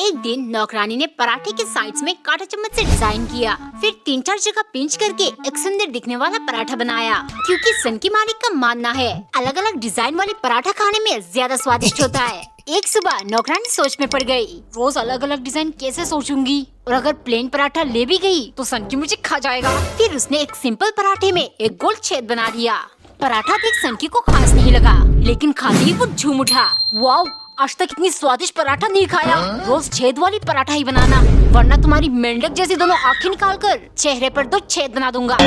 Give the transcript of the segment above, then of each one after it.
एक दिन नौकरानी ने पराठे के साइड्स में कांटा चम्मच से डिजाइन किया, फिर 3-4 जगह पिंच करके एक सुंदर दिखने वाला पराठा बनाया। क्योंकि सन की मालिक का मानना है अलग अलग डिजाइन वाले पराठा खाने में ज्यादा स्वादिष्ट होता है। एक सुबह नौकरानी सोच में पड़ गई, रोज अलग अलग डिजाइन कैसे सोचूंगी, और अगर प्लेन पराठा ले भी गई तो सन की मुझे खा जाएगा। फिर उसने एक सिंपल पराठे में एक गोल छेद बना दिया। पराठा देख सनकी को खास नहीं लगा, लेकिन खाते ही वो झूम उठा, वाओ, आज तक इतनी स्वादिष्ट पराठा नहीं खाया। रोज छेद वाली पराठा ही बनाना, वरना तुम्हारी मेंढक जैसी दोनों आँखें निकाल कर चेहरे पर 2 छेद बना दूंगा।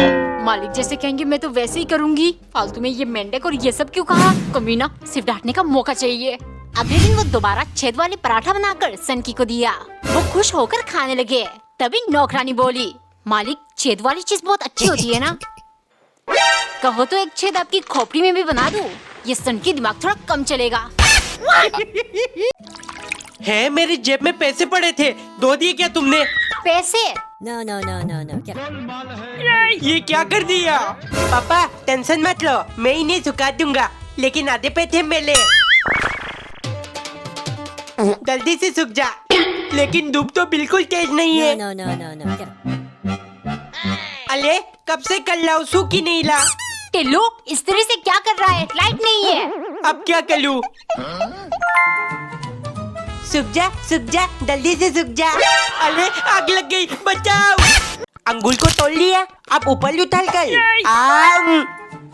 मालिक जैसे कहेंगे मैं तो वैसे ही करूंगी। फालतू में ये मेंढक और ये सब क्यों कहा, कमीना, सिर्फ डांटने का मौका चाहिए। अगले दिन वो दोबारा छेद वाली पराठा बनाकर सनकी को दिया। वो खुश होकर खाने लगे। तभी नौकरानी बोली, मालिक छेद वाली चीज बहुत अच्छी होती है ना, कहो तो एक छेद आपकी खोपड़ी में भी बना दूं। ये सनकी दिमाग थोड़ा कम चलेगा। है, मेरी जेब में पैसे पड़े थे, दो दिए क्या तुमने? पैसे? No. ये क्या कर दिया? पापा टेंशन मत लो, मैं इन्हें सुखा दूंगा, लेकिन आधे पैसे मिले। जल्दी से सूख जा, लेकिन धूप तो बिल्कुल तेज नहीं है। No. अले कब से कर लाऊं, सूख ही नहीं ला। टिल्लू इस तरह से क्या कर रहा है, लाइट नहीं है। अब क्या करूं? सूख जा, जल्दी से सूख जा। अरे आग लग गई, बचाओ। अंगूर को तोड़ लिया, अब ऊपर उछाल कर।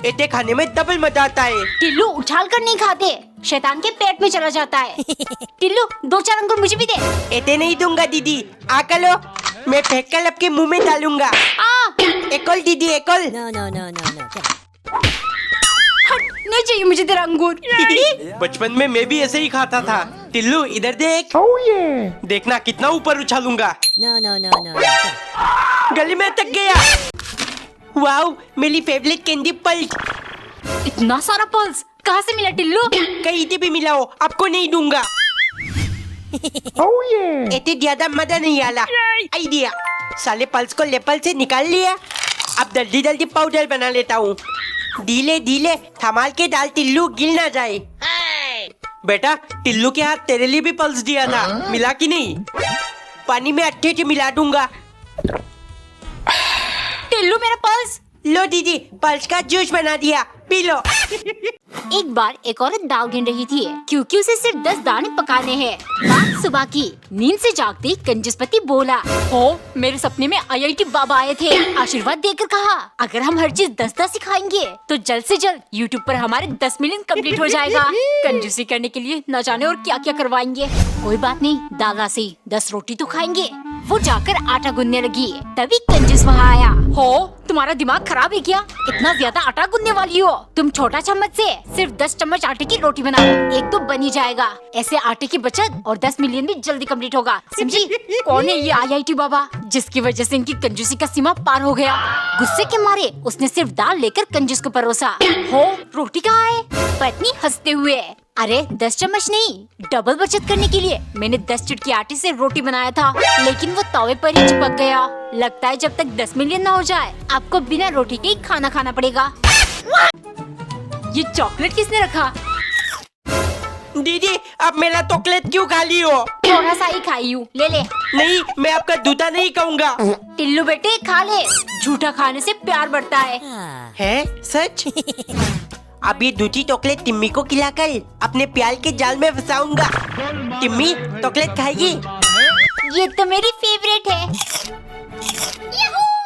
इतने खाने में डबल मजा आता है। टिल्लू उछाल कर नहीं खाते, शैतान के पेट में चला जाता है। टिल्लू 2-4 अंगूर मुझे भी दे। इतने नहीं दूंगा दीदी, आकर लो, मैं फेंक कर आपके मुंह में डालूंगा। एक और दीदी, एक और। No. हट, नहीं चाहिए मुझे तेरा अंगूर। बचपन में मैं भी ऐसे ही खाता था। टिल्लू इधर देख। देखना कितना ऊपर उछालूंगा। No. गले में अटक गया। वाओ, मेरी फेवरेट कैंडी पल्स। इतना सारा पल्स कहाँ से मिला टिल्लू? कहीं से भी मिला हो, आपको नहीं दूंगा। इतने ज्यादा मजा नहीं आला। आइडिया, साले पल्स को लेपल से निकाल लिया। अब जल्दी पाउडर बना लेता हूँ। धीरे थमाल के डाल, टिल्लू गिर ना जाए। बेटा, टिल्लू के हाथ तेरे लिए भी पल्स दिया था, मिला कि नहीं? पानी में अच्छे से मिला दूंगा। टिल्लू मेरा पल्स। लो दीदी, पल्स का जूस बना दिया, पी लो। एक बार एक औरत दाल गिन रही थी, क्योंकि उसे सिर्फ 10 दाने पकाने हैं। बात सुबह की। नींद से जागते ही कंजूसपति बोला, हो मेरे सपने में IIT बाबा आए थे, आशीर्वाद देकर कहा, अगर हम हर चीज 10-10 सिखाएंगे तो जल्द से जल्द YouTube पर हमारे 10 मिलियन कंप्लीट हो जाएगा। कंजूसी करने के लिए न जाने और क्या क्या करवाएंगे। कोई बात नहीं, दादा से 10 रोटी तो खाएंगे। वो जाकर आटा गूंदने लगी। तभी कंजूस वहाँ आया। हो, तुम्हारा दिमाग खराब है क्या? इतना ज्यादा आटा गूंदने वाली हो? तुम छोटा चम्मच से सिर्फ 10 चम्मच आटे की रोटी बनाओ, एक तो बन ही जाएगा। ऐसे आटे की बचत और 10 मिलियन भी जल्दी कंप्लीट होगा, समझी? कौन है ये IIT बाबा, जिसकी वजह से इनकी कंजूसी का सीमा पार हो गया? गुस्से के मारे उसने सिर्फ दाल लेकर कंजूस को परोसा। हो, रोटी कहाँ है? पत्नी हंसते हुए, अरे 10 चम्मच नहीं, डबल बचत करने के लिए मैंने 10 चुटकी आटे से रोटी बनाया था, लेकिन वो तवे पर ही चिपक गया। लगता है जब तक 10 मिलियन ना हो जाए आपको बिना रोटी के ही खाना खाना पड़ेगा। ये चॉकलेट किसने रखा? दीदी, अब मेरा चॉकलेट क्यों खा ली हो? थोड़ा सा ही खाई हूँ, ले ले। नहीं, मैं आपका जूता नहीं खाऊंगा। टिल्लू बेटे खा ले, झूठा खाने से प्यार बढ़ता है। है सच? अब ये दूसरी चॉकलेट टिम्मी को खिलाकर अपने प्यार के जाल में फंसाऊंगा। टिम्मी चॉकलेट खाएगी? ये तो मेरी फेवरेट है।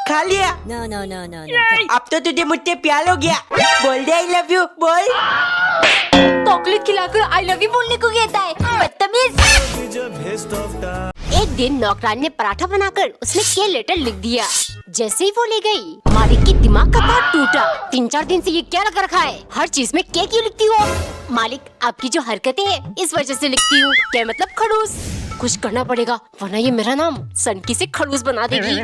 खा लिया? No. अब तो तुझे मुझसे प्यार हो गया। बोल दे I love you, बोल। चॉकलेट खिलाकर आई लव यू बोलने को कहता है, बदतमीज। एक दिन नौकरानी ने पराठा बनाकर उसमें के लेटर लिख दिया। जैसे ही वो ले गई, मालिक की दिमाग का तार टूटा। 3-4 दिन से ये क्या लगा रखा है, हर चीज में के क्यों लिखती हो? मालिक, आपकी जो हरकतें हैं इस वजह से लिखती हूँ। क्या मतलब खड़ूस? कुछ करना पड़ेगा, वरना ये मेरा नाम सनकी से खड़ूस बना देगी।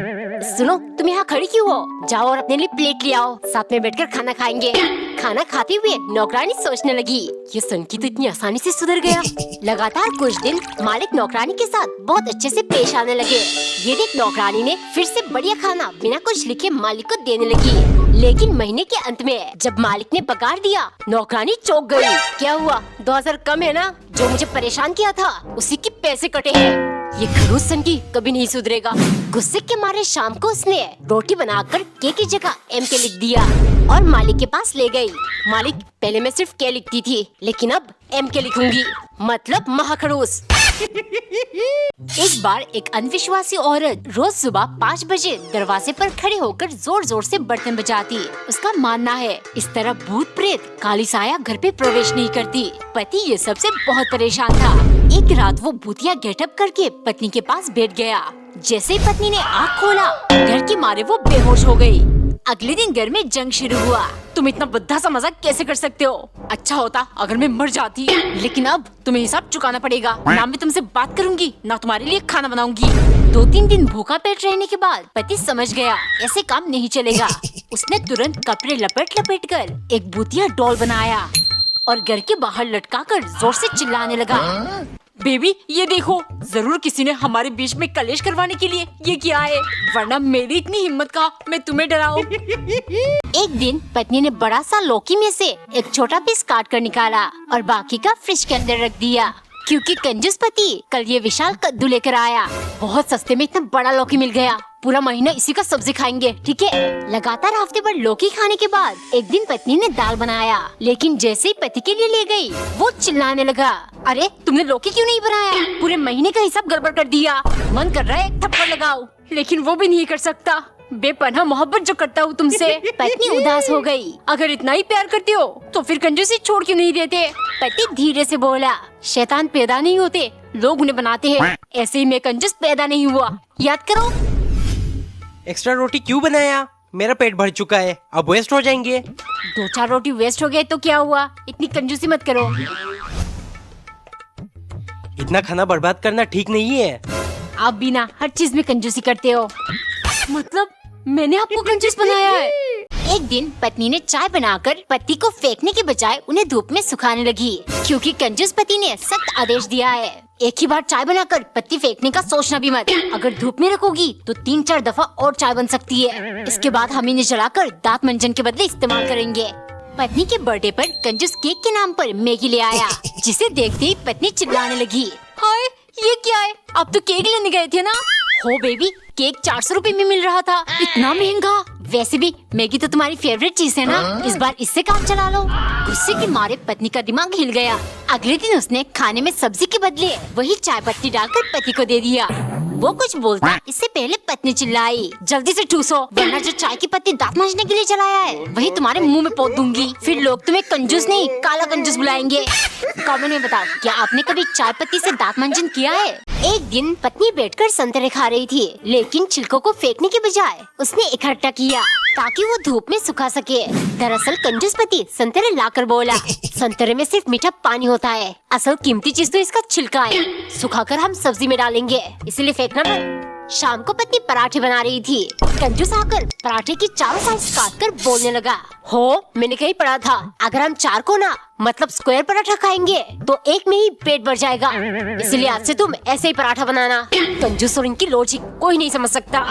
सुनो, तुम यहाँ खड़ी क्यों हो? जाओ और अपने लिए प्लेट ले आओ, साथ में बैठकर खाना खाएंगे। खाना खाते हुए नौकरानी सोचने लगी, ये सनकी तो इतनी आसानी से सुधर गया। लगातार कुछ दिन मालिक नौकरानी के साथ बहुत अच्छे से पेश आने लगे। ये देख नौकरानी ने फिर से बढ़िया खाना बिना कुछ लिखे मालिक को देने लगी। लेकिन महीने के अंत में जब मालिक ने पगार दिया, नौकरानी चौंक गई। क्या हुआ, 2000 कम है ना? जो मुझे परेशान किया था उसी के पैसे कटे हैं। ये खड़ूस सनकी कभी नहीं सुधरेगा। गुस्से के मारे शाम को उसने रोटी बनाकर के की जगह एम के लिख दिया और मालिक के पास ले गई। मालिक, पहले मैं सिर्फ के लिखती थी, लेकिन अब एम के लिखूंगी, मतलब महाखड़ूस। एक बार एक अनविश्वासी औरत रोज सुबह 5 बजे दरवाजे पर खड़े होकर जोर जोर से बर्तन बजाती। उसका मानना है इस तरह भूत प्रेत काली साया घर पे प्रवेश नहीं करती। पति ये सबसे बहुत परेशान था। एक रात वो भूतिया गेटअप करके पत्नी के पास बैठ गया। जैसे ही पत्नी ने आँख खोला, डर के मारे वो बेहोश हो गई। अगले दिन घर में जंग शुरू हुआ। तुम इतना बुद्धा सा मजाक कैसे कर सकते हो? अच्छा होता अगर मैं मर जाती, लेकिन अब तुम्हें हिसाब चुकाना पड़ेगा। ना मैं तुमसे बात करूंगी, ना तुम्हारे लिए खाना बनाऊंगी। 2-3 दिन भूखा पेट रहने के बाद पति समझ गया ऐसे काम नहीं चलेगा। उसने तुरंत कपड़े लपेट लपेट कर एक भूतिया डॉल बनाया और घर के बाहर लटकाकर जोर से चिल्लाने लगा, बेबी ये देखो, जरूर किसी ने हमारे बीच में कलेश करवाने के लिए ये किया है, वरना मेरी इतनी हिम्मत कहाँ मैं तुम्हें डराऊं। एक दिन पत्नी ने बड़ा सा लौकी में से एक छोटा पीस काट कर निकाला और बाकी का फ्रिज के अंदर रख दिया, क्योंकि कंजूस पति कल ये विशाल कद्दू लेकर आया। बहुत सस्ते में इतना बड़ा लौकी मिल गया, पूरा महीना इसी का सब्जी खाएंगे, ठीक है? लगातार हफ्ते भर लौकी खाने के बाद एक दिन पत्नी ने दाल बनाया, लेकिन जैसे ही पति के लिए ले गई, वो चिल्लाने लगा, अरे तुमने लौकी क्यों नहीं बनाया? पूरे महीने का हिसाब गड़बड़ कर दिया। मन कर रहा है एक थप्पड़ लगाओ, लेकिन वो भी नहीं कर सकता। बेपनाह मोहब्बत जो करता हूँ तुमसे। पत्नी उदास हो गई। अगर इतना ही प्यार करते हो तो फिर कंजूसी छोड़ क्यों नहीं देते? पति धीरे से बोला, शैतान पैदा नहीं होते, लोग उन्हें बनाते हैं। ऐसे ही मैं कंजूस पैदा नहीं हुआ, याद करो। एक्स्ट्रा रोटी क्यों बनाया? मेरा पेट भर चुका है, अब वेस्ट हो जाएंगे। 2-4 रोटी वेस्ट हो गए तो क्या हुआ? इतनी कंजूसी मत करो। इतना खाना बर्बाद करना ठीक नहीं है। आप भी ना हर चीज में कंजूसी करते हो। मतलब मैंने आपको कंजूस बनाया है? एक दिन पत्नी ने चाय बनाकर पति को फेंकने के बजाय उन्हें धूप में सुखाने लगी, क्योंकि कंजूस पति ने सख्त आदेश दिया है, एक ही बार चाय बनाकर पत्ती फेंकने का सोचना भी मत। अगर धूप में रखोगी तो 3-4 दफा और चाय बन सकती है। इसके बाद हम इन्हें जलाकर दांत मंजन के बदले इस्तेमाल करेंगे। पत्नी के बर्थडे पर कंजूस केक के नाम पर मैगी ले आया, जिसे देखते ही पत्नी चिल्लाने लगी, हाय ये क्या है? आप तो केक लेने गए थे ना? हो बेबी, केक 400 रुपए में मिल रहा था, इतना महंगा। वैसे भी मैगी तो तुम्हारी फेवरेट चीज है ना, इस बार इससे काम चला लो। गुस्से के मारे पत्नी का दिमाग हिल गया। अगले दिन उसने खाने में सब्जी के बदले वही चाय पत्ती डालकर पति को दे दिया। वो कुछ बोलता इससे पहले पत्नी चिल्लाई, जल्दी से ठूसो, वरना जो चाय की पत्ती दांत मांजने के लिए चलाया है वही तुम्हारे मुंह में पोत दूंगी। फिर लोग तुम्हें कंजूस नहीं काला कंजूस बुलाएंगे। कमेंट में बताओ, क्या आपने कभी चाय पत्ती से दांत मंजन किया है? एक दिन पत्नी बैठकर संतरे खा रही थी, लेकिन छिलकों को फेंकने के बजाय उसने इकट्ठा किया ताकि वो धूप में सुखा सके। दरअसल कंजूस पति संतरे लाकर बोला, संतरे में सिर्फ मीठा पानी होता है, असल कीमती चीज तो इसका छिलका है, सुखाकर हम सब्जी में डालेंगे, इसलिए फेंकना मत। शाम को पत्नी पराठे बना रही थी। कंजूस आकर पराठे की चारों साइड काटकर बोलने लगा, हो मैंने कहीं पढ़ा था, अगर हम 4 कोना मतलब स्क्वायर पराठा खाएंगे तो एक में ही पेट भर जाएगा, इसलिए आज से तुम ऐसे ही पराठा बनाना। कंजूस और इनकी लॉजिक कोई नहीं समझ सकता,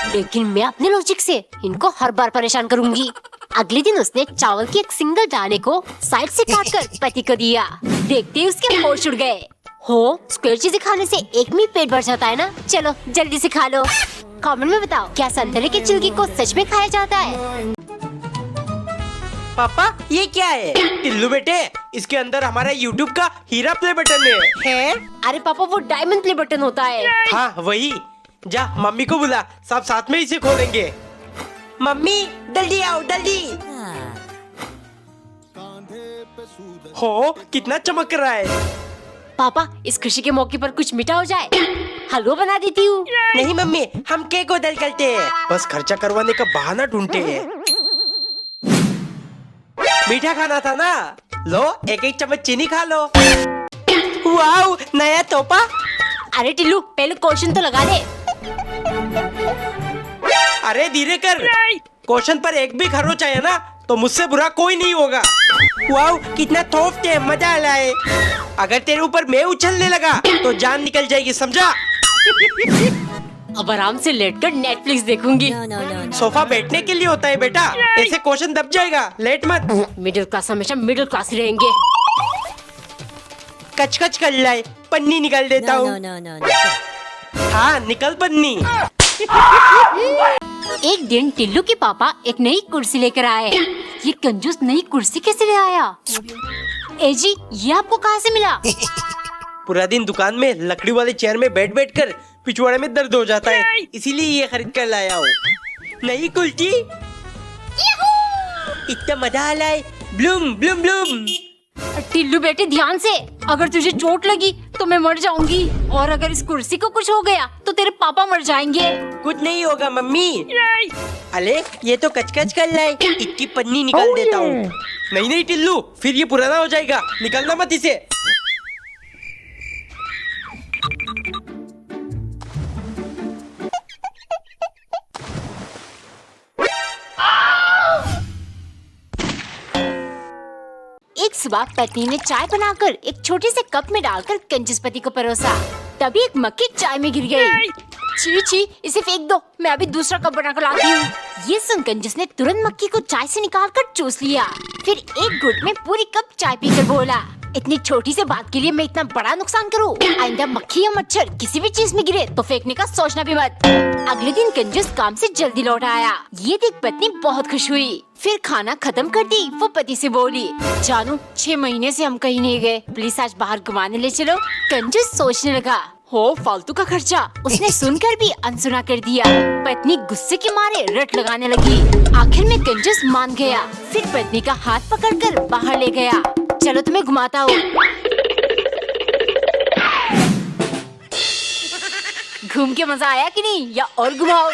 लेकिन मैं अपने लॉजिक से इनको हर बार परेशान करूंगी। अगले दिन उसने चावल के एक सिंगल दाने को साइड से काटकर पति को दिया। देखते ही उसके होश उड़ गए। हो, स्क्वायर चीजें खाने से एक में पेट भर जाता है ना? चलो जल्दी से खा लो। कमेंट में बताओ, क्या संतरे के छिलके को सच में खाया जाता है? पापा ये क्या है? टिल्लू बेटे, इसके अंदर हमारा YouTube का हीरा प्ले बटन है? अरे पापा, वो डायमंड प्ले बटन होता है। हाँ वही, जा मम्मी को बुला, सब साथ में इसे खोलेंगे। मम्मी जल्दी आओ जल्दी। हो, कितना चमक रहा है। पापा, इस खुशी के मौके पर कुछ मीठा हो जाए, हलवा बना देती हूँ। नहीं मम्मी, हम केक उधर करते हैं, बस खर्चा करवाने का बहाना ढूंढते हैं। मीठा खाना था ना, लो 1-1 चम्मच चीनी खा लो। वाओ, नया तोहफा। अरे टिल्लू, पहले क्वेश्चन तो लगा दे। अरे धीरे कर, क्वेश्चन पर एक भी खरोच आया ना तो मुझसे बुरा कोई नहीं होगा। वाओ, कितना तोहफते, मजा आ रहा है। अगर तेरे ऊपर मैं उछलने लगा तो जान निकल जाएगी, समझा? अब आराम से लेटकर नेटफ्लिक्स देखूंगी। No, no, no, no. Sofa बैठने के लिए होता है बेटा, ऐसे क्वेश्चन दब जाएगा, लेट मत। मिडिल क्लास हमेशा मिडिल क्लास ही रहेंगे। कच कर रहा है, पन्नी निकाल देता No, हूँ। no, no, no, no. हाँ निकल पन्नी। एक दिन टिल्लू के पापा एक नई कुर्सी लेकर आए। ये कंजूस नई कुर्सी कैसे ले आया? ए जी, ये आपको कहाँ से मिला? पूरा दिन दुकान में लकड़ी वाले चेयर में बैठ बैठ कर पिछवाड़े में दर्द हो जाता है, इसीलिए ये खरीद कर लाया हूँ। नई कुर्सी, इतना मजा आ रहा है। Bloom Bloom Bloom. टिल्लू बेटे ध्यान से, अगर तुझे चोट लगी तो मैं मर जाऊंगी, और अगर इस कुर्सी को कुछ हो गया तो तेरे पापा मर जाएंगे। कुछ नहीं होगा मम्मी। अरे ये तो कचकच कर रहा है, इसकी पन्नी निकाल देता हूँ। नहीं टिल्लू, फिर ये पुराना हो जाएगा, निकालना मत इसे। एक सुबह पत्नी ने चाय बनाकर एक छोटे से कप में डालकर कंजूस पति को परोसा। तभी एक मक्खी चाय में गिर गई। छी छी, इसे फेंक दो, मैं अभी दूसरा कप बनाकर लाती हूँ। ये सुन कंजूस ने तुरंत मक्खी को चाय से निकालकर चूस लिया। फिर एक घुट में पूरी कप चाय पीकर बोला, इतनी छोटी सी बात के लिए मैं इतना बड़ा नुकसान करूँ? आइंदा मक्खी या मच्छर किसी भी चीज में गिरे तो फेंकने का सोचना भी मत। अगले दिन कंजूस काम से जल्दी लौट आया। ये देख पत्नी बहुत खुश हुई। फिर खाना खत्म कर दी। वो पति से बोली, जानू 6 महीने से हम कहीं नहीं गए, प्लीज आज बाहर घुमाने ले चलो। कंजूस सोचने लगा, हो फालतू का खर्चा। उसने सुनकर भी अनसुना कर दिया। पत्नी गुस्से के मारे रट लगाने लगी। आखिर में कंजूस मान गया। फिर पत्नी का हाथ पकड़कर बाहर ले गया। चलो तुम्हें घुमाता हूँ। घूम के मजा आया कि नहीं, या और घुमाओ?